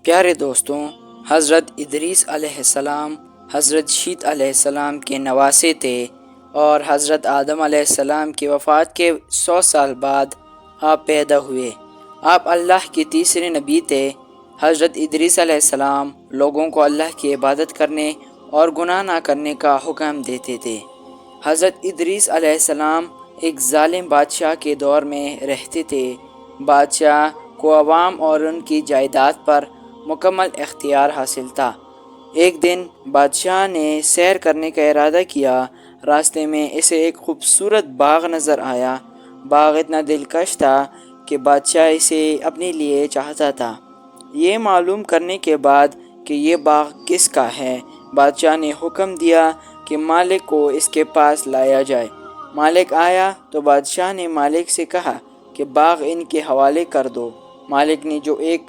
پیارے دوستوں، حضرت ادریس علیہ السلام حضرت شیت علیہ السلام کے نواسے تھے اور حضرت آدم علیہ السلام کی وفات کے 100 سال بعد آپ پیدا ہوئے۔ آپ اللہ کے تیسرے نبی تھے۔ حضرت ادریس علیہ السلام لوگوں کو اللہ کی عبادت کرنے اور گناہ نہ کرنے کا حکم دیتے تھے۔ حضرت ادریس علیہ السلام ایک ظالم بادشاہ کے دور میں رہتے تھے۔ بادشاہ کو عوام اور ان کی جائیداد پر مکمل اختیار حاصل تھا۔ ایک دن بادشاہ نے سیر کرنے کا ارادہ کیا۔ راستے میں اسے ایک خوبصورت باغ نظر آیا۔ باغ اتنا دلکش تھا کہ بادشاہ اسے اپنے لیے چاہتا تھا۔ یہ معلوم کرنے کے بعد کہ یہ باغ کس کا ہے، بادشاہ نے حکم دیا کہ مالک کو اس کے پاس لایا جائے۔ مالک آیا تو بادشاہ نے مالک سے کہا کہ باغ ان کے حوالے کر دو۔ مالک نے، جو ایک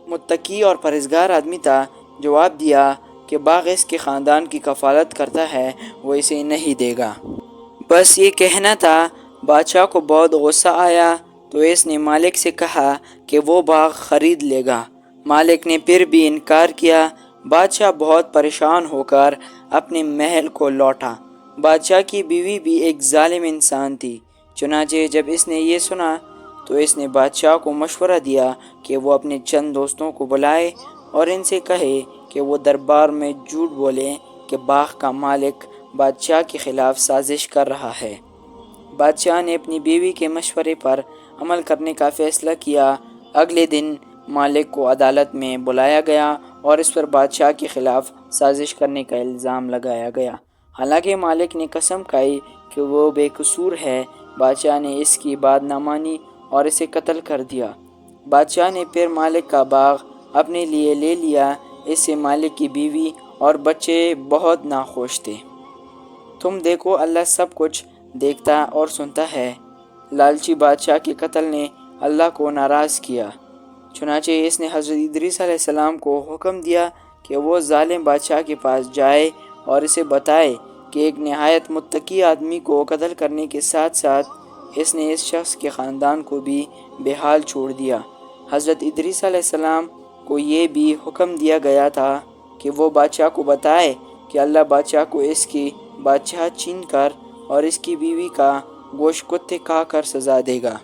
متقی اور پرہیزگار آدمی تھا، جواب دیا کہ باغ اس کے خاندان کی کفالت کرتا ہے، وہ اسے نہیں دے گا۔ بس یہ کہنا تھا۔ بادشاہ کو بہت غصہ آیا تو اس نے مالک سے کہا کہ وہ باغ خرید لے گا۔ مالک نے پھر بھی انکار کیا۔ بادشاہ بہت پریشان ہو کر اپنے محل کو لوٹا۔ بادشاہ کی بیوی بھی ایک ظالم انسان تھی۔ چنانچہ جب اس نے یہ سنا تو اس نے بادشاہ کو مشورہ دیا کہ وہ اپنے چند دوستوں کو بلائے اور ان سے کہے کہ وہ دربار میں جھوٹ بولیں کہ باغ کا مالک بادشاہ کے خلاف سازش کر رہا ہے۔ بادشاہ نے اپنی بیوی کے مشورے پر عمل کرنے کا فیصلہ کیا۔ اگلے دن مالک کو عدالت میں بلایا گیا اور اس پر بادشاہ کے خلاف سازش کرنے کا الزام لگایا گیا۔ حالانکہ مالک نے قسم کھائی کہ وہ بے قصور ہے، بادشاہ نے اس کی بات نہ مانی اور اسے قتل کر دیا۔ بادشاہ نے پھر مالک کا باغ اپنے لیے لے لیا۔ اس سے مالک کی بیوی اور بچے بہت ناخوش تھے۔ تم دیکھو، اللہ سب کچھ دیکھتا اور سنتا ہے۔ لالچی بادشاہ کے قتل نے اللہ کو ناراض کیا۔ چنانچہ اس نے حضرت ادریس علیہ السلام کو حکم دیا کہ وہ ظالم بادشاہ کے پاس جائے اور اسے بتائے کہ ایک نہایت متقی آدمی کو قتل کرنے کے ساتھ ساتھ اس نے اس شخص کے خاندان کو بھی بے حال چھوڑ دیا۔ حضرت ادریس علیہ السلام کو یہ بھی حکم دیا گیا تھا کہ وہ بادشاہ کو بتائے کہ اللہ بادشاہ کو اس کی بادشاہ چھین کر اور اس کی بیوی کا گوشت کتے کھا کر سزا دے گا۔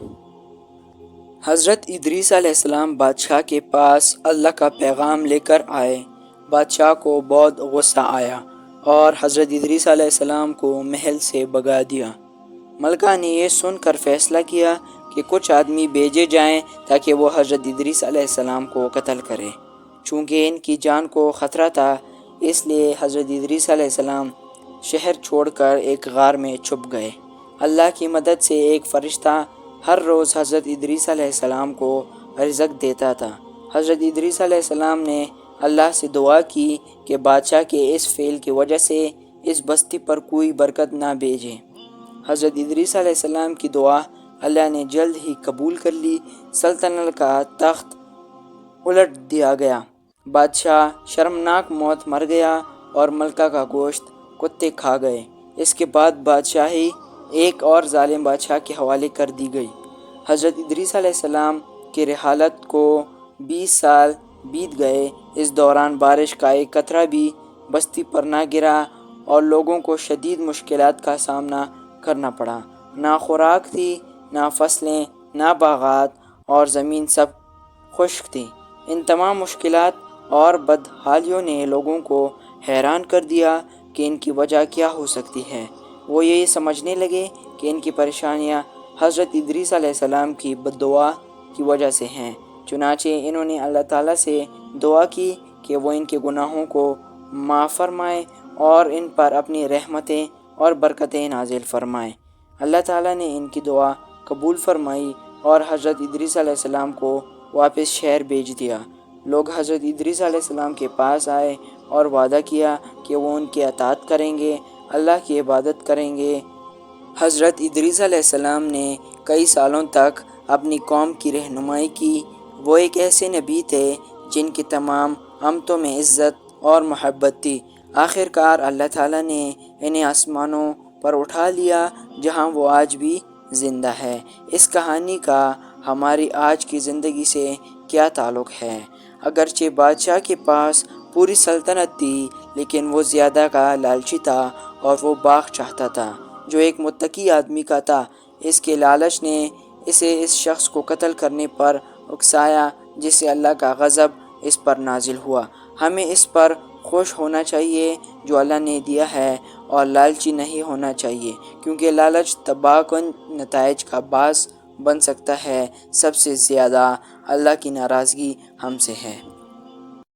حضرت ادریس علیہ السلام بادشاہ کے پاس اللہ کا پیغام لے کر آئے۔ بادشاہ کو بہت غصہ آیا اور حضرت ادریس علیہ السلام کو محل سے بھگا دیا۔ ملکہ نے یہ سن کر فیصلہ کیا کہ کچھ آدمی بھیجے جائیں تاکہ وہ حضرت ادریس علیہ السلام کو قتل کریں۔ چونکہ ان کی جان کو خطرہ تھا، اس لیے حضرت ادریس علیہ السلام شہر چھوڑ کر ایک غار میں چھپ گئے۔ اللہ کی مدد سے ایک فرشتہ ہر روز حضرت ادریس علیہ السلام کو رزق دیتا تھا۔ حضرت ادریس علیہ السلام نے اللہ سے دعا کی کہ بادشاہ کے اس فعل کی وجہ سے اس بستی پر کوئی برکت نہ بھیجے۔ حضرت ادریس علیہ السلام کی دعا اللہ نے جلد ہی قبول کر لی۔ سلطنت کا تخت الٹ دیا گیا۔ بادشاہ شرمناک موت مر گیا اور ملکہ کا گوشت کتے کھا گئے۔ اس کے بعد بادشاہی ایک اور ظالم بادشاہ کے حوالے کر دی گئی۔ حضرت ادریس علیہ السلام کی رحالت کو 20 سال بیت گئے۔ اس دوران بارش کا ایک قطرہ بھی بستی پر نہ گرا اور لوگوں کو شدید مشکلات کا سامنا کرنا پڑا۔ نہ خوراک تھی، نہ فصلیں، نہ باغات، اور زمین سب خشک تھی۔ ان تمام مشکلات اور بدحالیوں نے لوگوں کو حیران کر دیا کہ ان کی وجہ کیا ہو سکتی ہے۔ وہ یہ سمجھنے لگے کہ ان کی پریشانیاں حضرت ادریس علیہ السلام کی بد دعا کی وجہ سے ہیں۔ چنانچہ انہوں نے اللہ تعالیٰ سے دعا کی کہ وہ ان کے گناہوں کو معاف فرمائے اور ان پر اپنی رحمتیں اور برکتیں نازل فرمائے۔ اللہ تعالیٰ نے ان کی دعا قبول فرمائی اور حضرت ادریس علیہ السلام کو واپس شہر بھیج دیا۔ لوگ حضرت ادریس علیہ السلام کے پاس آئے اور وعدہ کیا کہ وہ ان کی اطاعت کریں گے، اللہ کی عبادت کریں گے۔ حضرت ادریس علیہ السلام نے کئی سالوں تک اپنی قوم کی رہنمائی کی۔ وہ ایک ایسے نبی تھے جن کی تمام امتوں میں عزت اور محبت تھی۔ آخر کار اللہ تعالیٰ نے انہیں آسمانوں پر اٹھا لیا جہاں وہ آج بھی زندہ ہے۔ اس کہانی کا ہماری آج کی زندگی سے کیا تعلق ہے؟ اگرچہ بادشاہ کے پاس پوری سلطنت تھی، لیکن وہ زیادہ کا لالچی تھا اور وہ باغ چاہتا تھا جو ایک متقی آدمی کا تھا۔ اس کے لالچ نے اسے اس شخص کو قتل کرنے پر اکسایا جس سے اللہ کا غضب اس پر نازل ہوا۔ ہمیں اس پر خوش ہونا چاہیے جو اللہ نے دیا ہے اور لالچی نہیں ہونا چاہیے، کیونکہ لالچ تباہ کن نتائج کا باعث بن سکتا ہے۔ سب سے زیادہ اللہ کی ناراضگی ہم سے ہے۔